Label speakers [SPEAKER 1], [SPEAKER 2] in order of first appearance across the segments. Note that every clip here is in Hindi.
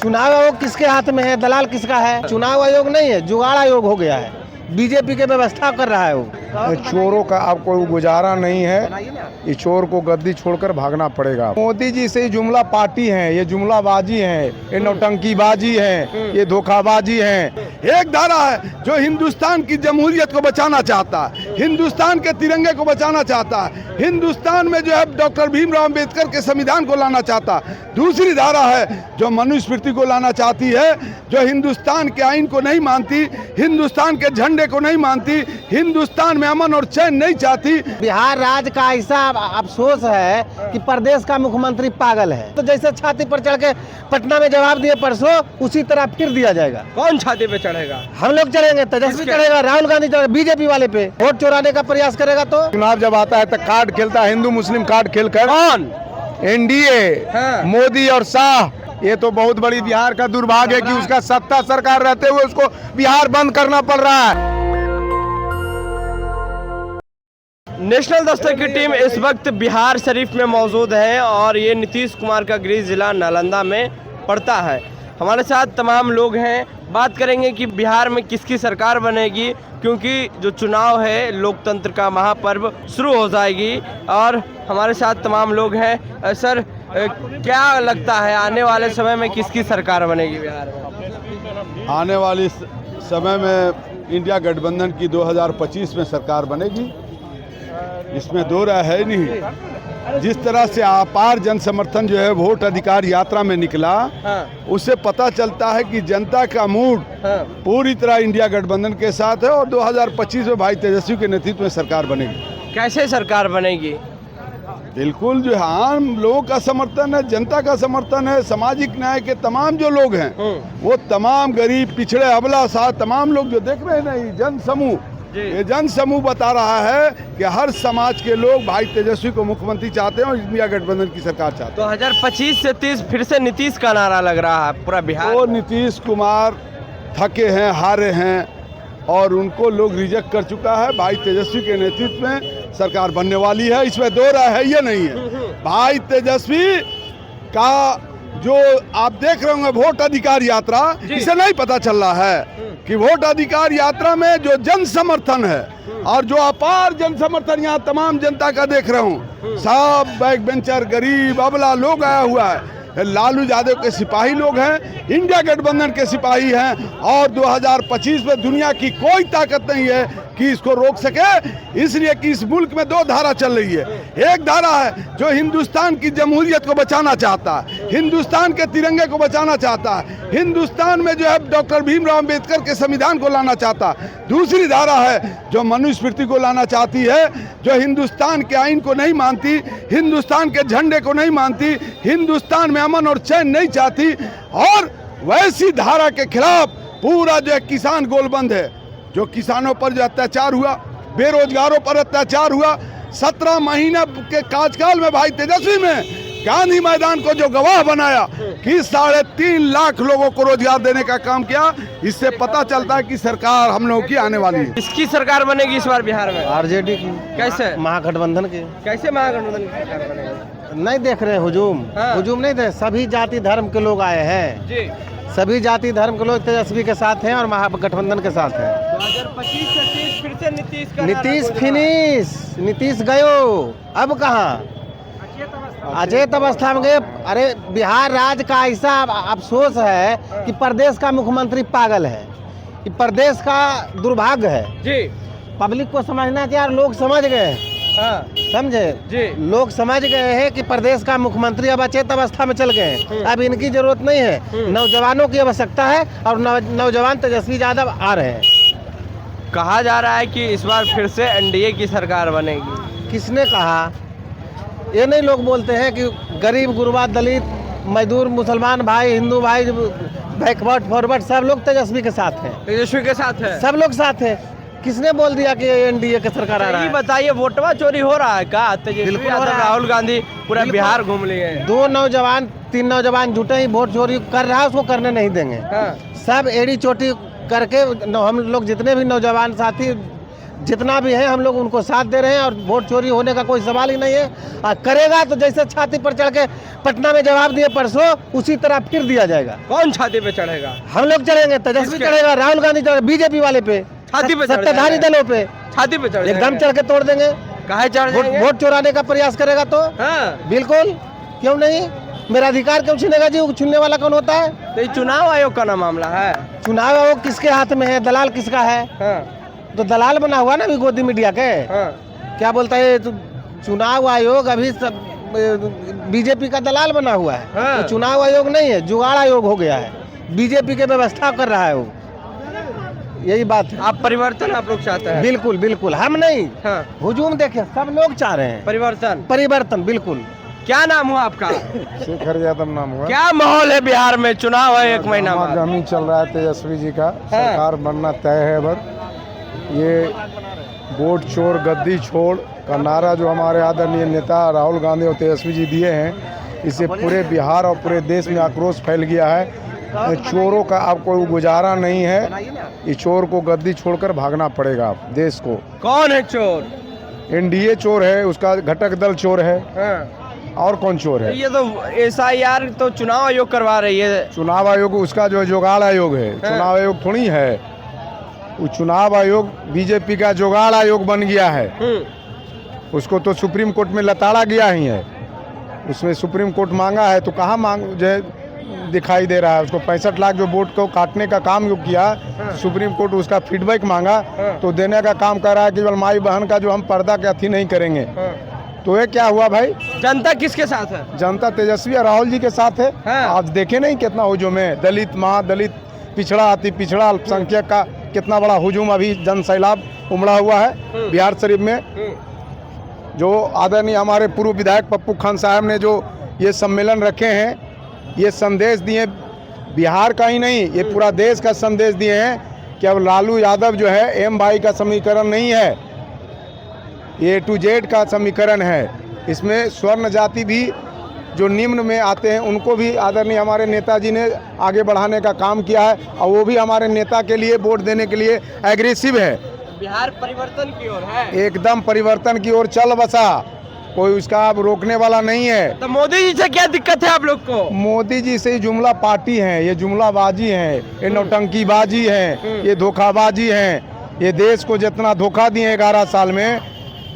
[SPEAKER 1] चुनाव आयोग किसके हाथ में है, दलाल किसका है? चुनाव आयोग नहीं है, जुगाड़ आयोग हो गया है। बीजेपी के व्यवस्था कर रहा है वो।
[SPEAKER 2] चोरों का अब कोई गुजारा नहीं है, ये चोर को गद्दी छोड़कर भागना पड़ेगा। मोदी जी से जुमला पार्टी है, ये जुमलाबाजी है, ये नौटंकीबाजी है, ये धोखाबाजी है। एक धारा है जो हिंदुस्तान की जमहूरियत को बचाना चाहता है, हिंदुस्तान के तिरंगे को बचाना चाहता है, हिंदुस्तान में जो है डॉक्टर भीमराव अम्बेडकर के संविधान को लाना चाहता है। दूसरी धारा है जो मनुस्मृति को लाना चाहती है, जो हिंदुस्तान के आइन को नहीं मानती, हिंदुस्तान के झंडे को नहीं मानती, हिंदुस्तान में अमन और चैन नहीं चाहती।
[SPEAKER 1] बिहार राज्य का ऐसा अफसोस है कि प्रदेश का मुख्यमंत्री पागल है। तो जैसे छाती पर चढ़ के पटना में जवाब दिए परसों, उसी तरह फिर दिया जाएगा।
[SPEAKER 3] कौन छाती पे चढ़ेगा?
[SPEAKER 1] हम लोग चढ़ेंगे, तेजस्वी चढ़ेगा, राहुल गांधी चढ़ेगा, बीजेपी वाले पे वोट चुराने का प्रयास करेगा। तो
[SPEAKER 2] चुनाव जब आता है तो कार्ड खेलता है, हिंदू मुस्लिम कार्ड खेलकर।
[SPEAKER 3] कौन?
[SPEAKER 2] एनडीए, मोदी और शाह। ये तो बहुत बड़ी बिहार का दुर्भाग्य है कि उसका सत्ता सरकार रहते हुए उसको बिहार बंद करना पड़ रहा है।
[SPEAKER 3] नेशनल दस्तक की टीम इस वक्त बिहार शरीफ में मौजूद है और ये नीतीश कुमार का गृह जिला नालंदा में पड़ता है। हमारे साथ तमाम लोग हैं, बात करेंगे कि बिहार में किसकी सरकार बनेगी, क्योंकि जो चुनाव है लोकतंत्र का महापर्व शुरू हो जाएगी। और हमारे साथ तमाम लोग हैं। सर, क्या लगता है आने वाले समय में किसकी सरकार बनेगी बिहार में?
[SPEAKER 4] आने वाले समय में इंडिया गठबंधन की 2025 में सरकार बनेगी, इसमें दो राय है नहीं। जिस तरह से अपार जन समर्थन जो है वोट अधिकार यात्रा में निकला, उससे पता चलता है कि जनता का मूड पूरी तरह इंडिया गठबंधन के साथ है और 2025 में भाई तेजस्वी के नेतृत्व में सरकार बनेगी।
[SPEAKER 3] कैसे सरकार बनेगी?
[SPEAKER 4] बिल्कुल जो है आम लोगों का समर्थन है, जनता का समर्थन है, सामाजिक न्याय के तमाम जो लोग हैं वो तमाम गरीब, पिछड़े, अबला साथ तमाम लोग जो देख रहे हैं ना, ये जन समूह, ये जन समूह बता रहा है कि हर समाज के लोग भाई तेजस्वी को मुख्यमंत्री चाहते हैं और इंडिया गठबंधन की सरकार चाहते हैं।
[SPEAKER 3] 2025 से 30 फिर से नीतीश का नारा लग रहा है पूरा बिहार।
[SPEAKER 4] तो नीतीश कुमार थके हैं, हारे हैं और उनको लोग रिजेक्ट कर चुका है। भाई तेजस्वी के नेतृत्व में सरकार बनने वाली है, इसमें दो राय है ये नहीं है। भाई तेजस्वी का जो आप देख रहे होंगे वोट अधिकार यात्रा, इसे नहीं पता चल रहा है कि वोट अधिकार यात्रा में जो जन समर्थन है और जो अपार जन समर्थन यहाँ तमाम जनता का देख रहा हूँ, सब बैक बेंचर, गरीब, अबला लोग आया हुआ है। लालू यादव के सिपाही लोग हैं, इंडिया गठबंधन के सिपाही हैं और 2025 में दुनिया की कोई ताकत नहीं है कि इसको रोक सके। इसलिए कि इस मुल्क में दो धारा चल रही है। एक धारा है जो हिंदुस्तान की जमहूरियत को बचाना चाहता है, हिंदुस्तान के तिरंगे को बचाना चाहता है, हिंदुस्तान में जो है डॉक्टर भीमराव अम्बेडकर के संविधान को लाना चाहता है। दूसरी धारा है जो मनुस्मृति को लाना चाहती है, जो हिंदुस्तान के आइन को नहीं मानती, हिंदुस्तान के झंडे को नहीं मानती, हिंदुस्तान में अमन और चैन नहीं चाहती। और वैसी धारा के खिलाफ पूरा जो है किसान गोलबंद है। जो किसानों पर जो अत्याचार हुआ, बेरोजगारों पर अत्याचार हुआ, 17 महीने के कार्यकाल में भाई तेजस्वी में गांधी मैदान को जो गवाह बनाया कि 3.5 लाख लोगों को रोजगार देने का काम किया, इससे पता चलता है कि सरकार हम लोगों की आने वाली है।
[SPEAKER 3] किसकी सरकार बनेगी इस बार बिहार में?
[SPEAKER 1] आरजेडी की।
[SPEAKER 3] कैसे?
[SPEAKER 1] महागठबंधन की।
[SPEAKER 3] कैसे महागठबंधन की सरकार बनेगी?
[SPEAKER 1] नहीं देख रहे हुजूम, हुजूम नहीं देख, सभी जाति धर्म के लोग आए हैं
[SPEAKER 3] जी।
[SPEAKER 1] सभी जाति धर्म के लोग तेजस्वी के साथ हैं और महागठबंधन के साथ हैं।
[SPEAKER 3] 2025 से 30 फिर से नीतीश का
[SPEAKER 1] नीतीश फिनिश, नीतीश गयो, अब कहाँ? अचेत अवस्था में गए। अरे बिहार राज्य का ऐसा अफसोस है कि प्रदेश का मुख्यमंत्री पागल है, कि प्रदेश का दुर्भाग्य है जी। पब्लिक को समझना चाहिए, लोग समझ गए, समझे जी, लोग समझ गए हैं कि प्रदेश का मुख्यमंत्री अब अचेत अवस्था में चल गए हैं। अब इनकी जरूरत नहीं है, नौजवानों की आवश्यकता है और नौजवान तेजस्वी यादव आ रहे हैं।
[SPEAKER 3] कहा जा रहा है कि इस बार फिर से एनडीए की सरकार बनेगी।
[SPEAKER 1] किसने कहा? ये नहीं लोग बोलते हैं कि गरीब, गुरबा, दलित, मजदूर, मुसलमान भाई, हिंदू भाई, बैकवर्ड, फॉरवर्ड सब लोग तेजस्वी के साथ हैं।
[SPEAKER 3] तेजस्वी के साथ है,
[SPEAKER 1] सब लोग साथ हैं। किसने बोल दिया कि एनडीए की सरकार आ रहा है?
[SPEAKER 3] बताइए, वोटवा चोरी हो रहा है का? तेजस्वी यादव, राहुल गांधी पूरा बिहार घूम लिए हैं।
[SPEAKER 1] 2 नौजवान 3 नौजवान जुटे ही वोट चोरी कर रहा है, उसको करने नहीं देंगे। सब एड़ी चोटी करके हम लोग जितने भी नौजवान साथी जितना भी है हम लोग उनको साथ दे रहे हैं और वोट चोरी होने का कोई सवाल ही नहीं है। और करेगा तो जैसे छाती पर चढ़ के पटना में जवाब दिए परसों, उसी तरह फिर दिया जाएगा।
[SPEAKER 3] कौन छाती पे चढ़ेगा?
[SPEAKER 1] हम लोग चढ़ेंगे, तेजस्वी
[SPEAKER 3] किसके?
[SPEAKER 1] चढ़ेगा, राहुल गांधी चढ़ेगा, बीजेपी वाले पे,
[SPEAKER 3] छाती पे चढ़
[SPEAKER 1] सत्ताधारी
[SPEAKER 3] जाएगा।
[SPEAKER 1] दलों पे
[SPEAKER 3] छाती पे चढ़
[SPEAKER 1] एकदम चढ़ के तोड़ देंगे।
[SPEAKER 3] काहे चढ़ जाएंगे?
[SPEAKER 1] वोट चुराने का प्रयास करेगा तो
[SPEAKER 3] हाँ।
[SPEAKER 1] बिल्कुल, क्यों नहीं, मेरा अधिकार क्यों छीनेगा जी? वो छीनने वाला कौन होता है?
[SPEAKER 3] तो ये चुनाव आयोग का ना मामला है।
[SPEAKER 1] चुनाव आयोग किसके हाथ में है? दलाल किसका है?
[SPEAKER 3] हाँ।
[SPEAKER 1] तो दलाल बना हुआ ना अभी गोदी मीडिया के।
[SPEAKER 3] हाँ।
[SPEAKER 1] क्या बोलता है तो चुनाव आयोग अभी सब बीजेपी का दलाल बना हुआ है।
[SPEAKER 3] हाँ।
[SPEAKER 1] तो चुनाव आयोग नहीं है, जुगाड़ आयोग हो गया है, बीजेपी के व्यवस्था कर रहा है वो, यही बात है।
[SPEAKER 3] आप परिवर्तन आप लोग चाहते हैं?
[SPEAKER 1] बिल्कुल बिल्कुल, हम नहीं,
[SPEAKER 3] हाँ।
[SPEAKER 1] हुजूम देखे सब लोग चाह रहे हैं
[SPEAKER 3] परिवर्तन।
[SPEAKER 1] परिवर्तन, बिल्कुल।
[SPEAKER 3] क्या नाम हुआ आपका?
[SPEAKER 2] शेखर यादव नाम हुआ।
[SPEAKER 3] क्या माहौल है बिहार में? चुनाव है 1 महीना बाद।
[SPEAKER 2] जमीन चल रहा है तेजस्वी जी का, सरकार बनना तय है। बस ये वोट चोर गद्दी छोड़ का नारा जो हमारे आदरणीय नेता राहुल गांधी और तेजस्वी जी दिए हैं, इससे पूरे बिहार और पूरे देश में आक्रोश फैल गया है। चोरों का अब कोई गुजारा नहीं है, ये चोर को गद्दी छोड़कर भागना पड़ेगा देश को।
[SPEAKER 3] कौन है चोर?
[SPEAKER 2] एनडीए चोर है, उसका घटक दल चोर है,
[SPEAKER 3] हाँ।
[SPEAKER 2] और कौन चोर है?
[SPEAKER 3] ये तो SIR तो चुनाव आयोग करवा रही है।
[SPEAKER 2] चुनाव आयोग उसका जो जुगाड़ आयोग है, चुनाव आयोग थोड़ी है वो। चुनाव आयोग बीजेपी का जुगाड़ आयोग बन गया है। उसको तो सुप्रीम कोर्ट में लताड़ा गया ही है। उसमें सुप्रीम कोर्ट मांगा है तो कहाँ मांग जो है दिखाई दे रहा है। उसको 65 लाख जो वोट को काटने का काम जो किया, सुप्रीम कोर्ट उसका फीडबैक मांगा तो देने का काम कर रहा है। केवल माई बहन का जो हम पर्दा के अथी नहीं करेंगे। तो ये क्या हुआ भाई?
[SPEAKER 3] जनता किसके साथ है?
[SPEAKER 2] जनता तेजस्वी और राहुल जी के साथ है।
[SPEAKER 3] हाँ।
[SPEAKER 2] आप देखे नहीं कितना हुजूम है, दलित महादलित पिछड़ा अति पिछड़ा अल्पसंख्यक का कितना बड़ा हुजूम अभी जन सैलाब उमड़ा हुआ है बिहार शरीफ में। जो आदरणीय हमारे पूर्व विधायक पप्पू खान साहब ने जो ये सम्मेलन रखे हैं, ये संदेश दिए बिहार का ही नहीं, ये पूरा देश का संदेश दिए हैं कि अब लालू यादव जो है एम भाई का समीकरण नहीं है, ये A to Z का समीकरण है। इसमें स्वर्ण जाति भी जो निम्न में आते हैं उनको भी आदरणीय हमारे नेताजी ने आगे बढ़ाने का काम किया है और वो भी हमारे नेता के लिए वोट देने के लिए एग्रेसिव है।
[SPEAKER 3] बिहार परिवर्तन की ओर है,
[SPEAKER 2] एकदम परिवर्तन की ओर चल बसा, कोई उसका अब रोकने वाला नहीं है।
[SPEAKER 3] तो मोदी जी से क्या दिक्कत है आप लोग को?
[SPEAKER 2] मोदी जी से जुमला पार्टी है, ये जुमलाबाजी है, ये नौटंकीबाजी है, ये धोखाबाजी है। ये देश को जितना धोखा दिए 11 साल में,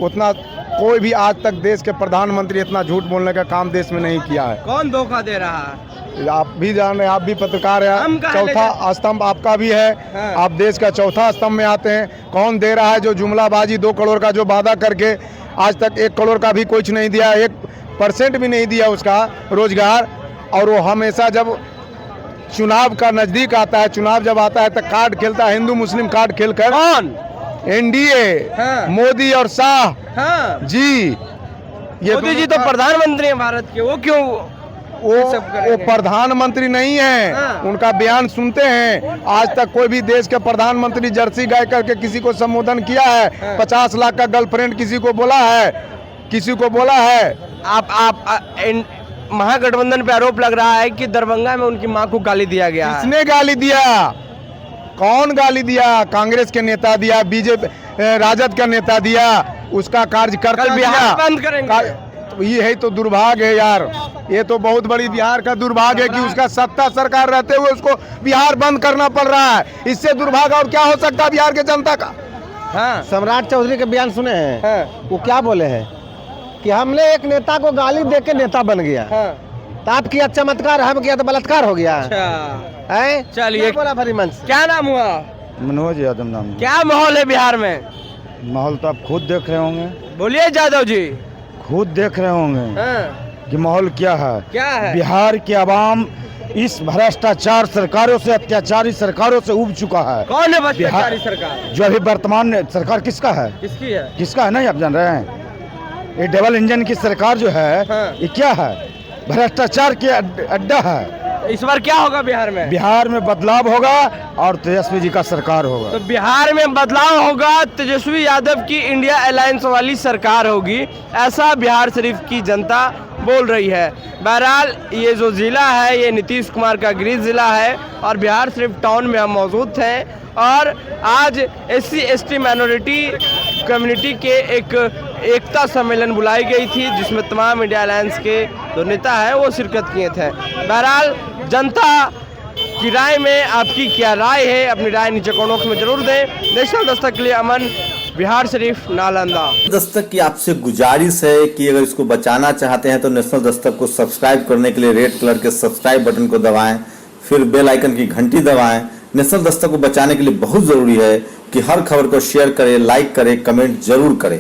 [SPEAKER 2] उतना कोई भी आज तक देश के प्रधानमंत्री इतना झूठ बोलने का काम देश में नहीं किया है।
[SPEAKER 3] कौन धोखा दे रहा है?
[SPEAKER 2] आप भी जान रहे हैं, आप भी पत्रकार
[SPEAKER 3] हम
[SPEAKER 2] हैं,
[SPEAKER 3] कहाँ ले
[SPEAKER 2] चौथा स्तंभ आपका भी है।
[SPEAKER 3] हाँ।
[SPEAKER 2] आप देश का चौथा स्तंभ में आते हैं। कौन दे रहा है? जो जुमलाबाजी 2 करोड़ का जो वादा करके आज तक 1 करोड़ का भी कुछ नहीं दिया, 1% भी नहीं दिया उसका रोजगार। और वो हमेशा जब चुनाव का नजदीक आता है, चुनाव जब आता है तो कार्ड खेलता है, हिंदू मुस्लिम कार्ड खेलकर।
[SPEAKER 3] कौन?
[SPEAKER 2] एनडीए,
[SPEAKER 3] हाँ।
[SPEAKER 2] मोदी और शाह
[SPEAKER 3] हाँ।
[SPEAKER 2] जी।
[SPEAKER 3] मोदी जी तो प्रधानमंत्री हैं भारत के, वो क्यों सब करेंगे?
[SPEAKER 2] वो प्रधानमंत्री नहीं है।
[SPEAKER 3] हाँ।
[SPEAKER 2] उनका बयान सुनते हैं। आज तक कोई भी देश के प्रधानमंत्री जर्सी गाय करके किसी को संबोधन किया है?
[SPEAKER 3] हाँ।
[SPEAKER 2] 50 लाख का गर्लफ्रेंड किसी को बोला है? किसी को बोला है?
[SPEAKER 3] महागठबंधन पे आरोप लग रहा है कि दरभंगा में उनकी मां को गाली दिया गया है।
[SPEAKER 2] किसने गाली दिया? कौन गाली दिया? कांग्रेस के नेता दिया, बीजेपी राजद का नेता दिया, उसका कार्यकर्ता
[SPEAKER 3] कल बिहार बंद करेंगे।
[SPEAKER 2] तो ये है तो दुर्भाग्य है यार, ये तो बहुत बड़ी बिहार का दुर्भाग्य है कि उसका सत्ता सरकार रहते हुए उसको बिहार बंद करना पड़ रहा है। इससे दुर्भाग्य और क्या हो सकता है बिहार के जनता का?
[SPEAKER 3] हाँ।
[SPEAKER 1] सम्राट चौधरी के बयान सुने हैं?
[SPEAKER 3] हाँ।
[SPEAKER 1] वो क्या बोले हैं कि हमने एक नेता को गाली दे के नेता बन गया।
[SPEAKER 3] हाँ।
[SPEAKER 1] तो आप किया चमत्कार, हम किया तो बलात्कार हो गया
[SPEAKER 3] अच्छा।
[SPEAKER 1] है।
[SPEAKER 3] चलिए।
[SPEAKER 1] क्या बोला भरीमंच?
[SPEAKER 3] क्या नाम हुआ?
[SPEAKER 2] मनोज यादव नाम।
[SPEAKER 3] क्या माहौल है बिहार में?
[SPEAKER 2] माहौल तो आप खुद देख रहे होंगे,
[SPEAKER 3] बोलिए यादव जी।
[SPEAKER 2] खुद देख रहे होंगे
[SPEAKER 3] हाँ।
[SPEAKER 2] कि माहौल क्या है।
[SPEAKER 3] क्या है?
[SPEAKER 2] बिहार की आवाम इस भ्रष्टाचार सरकारों से, अत्याचारी सरकारों से उब चुका है।
[SPEAKER 3] कौन है भ्रष्टाचारी सरकार?
[SPEAKER 2] जो अभी वर्तमान सरकार किसका है?
[SPEAKER 3] किसकी है?
[SPEAKER 2] किसका है नहीं आप जान रहे हैं? ये डबल इंजन की सरकार जो है,
[SPEAKER 3] हाँ।
[SPEAKER 2] ये क्या है? भ्रष्टाचार के अड्डा है।
[SPEAKER 3] इस बार क्या होगा बिहार में?
[SPEAKER 2] बिहार में बदलाव होगा और तेजस्वी जी का सरकार होगा।
[SPEAKER 3] तो बिहार में बदलाव होगा, तेजस्वी यादव की इंडिया अलायंस वाली सरकार होगी, ऐसा बिहार शरीफ की जनता बोल रही है। बहरहाल ये जो ज़िला है ये नीतीश कुमार का गृह ज़िला है और बिहार शरीफ टाउन में हम मौजूद थे और आज SC/ST माइनॉरिटी कम्युनिटी के एक एकता सम्मेलन बुलाई गई थी जिसमें तमाम इंडिया अलायंस के जो नेता हैं वो शिरकत किए थे। बहरहाल जनता की राय में आपकी क्या राय है, अपनी राय नीचे कमेंट में जरूर दें। नेशनल दस्तक के लिए अमन, बिहार शरीफ, नालंदा।
[SPEAKER 5] दस्तक की आपसे गुजारिश है कि अगर इसको बचाना चाहते हैं तो नेशनल दस्तक को सब्सक्राइब करने के लिए रेड कलर के सब्सक्राइब बटन को दबाएं, फिर बेल आइकन की घंटी दबाएं। नेशनल दस्तक को बचाने के लिए बहुत जरूरी है कि हर खबर को शेयर करें, लाइक करें, कमेंट जरूर करें।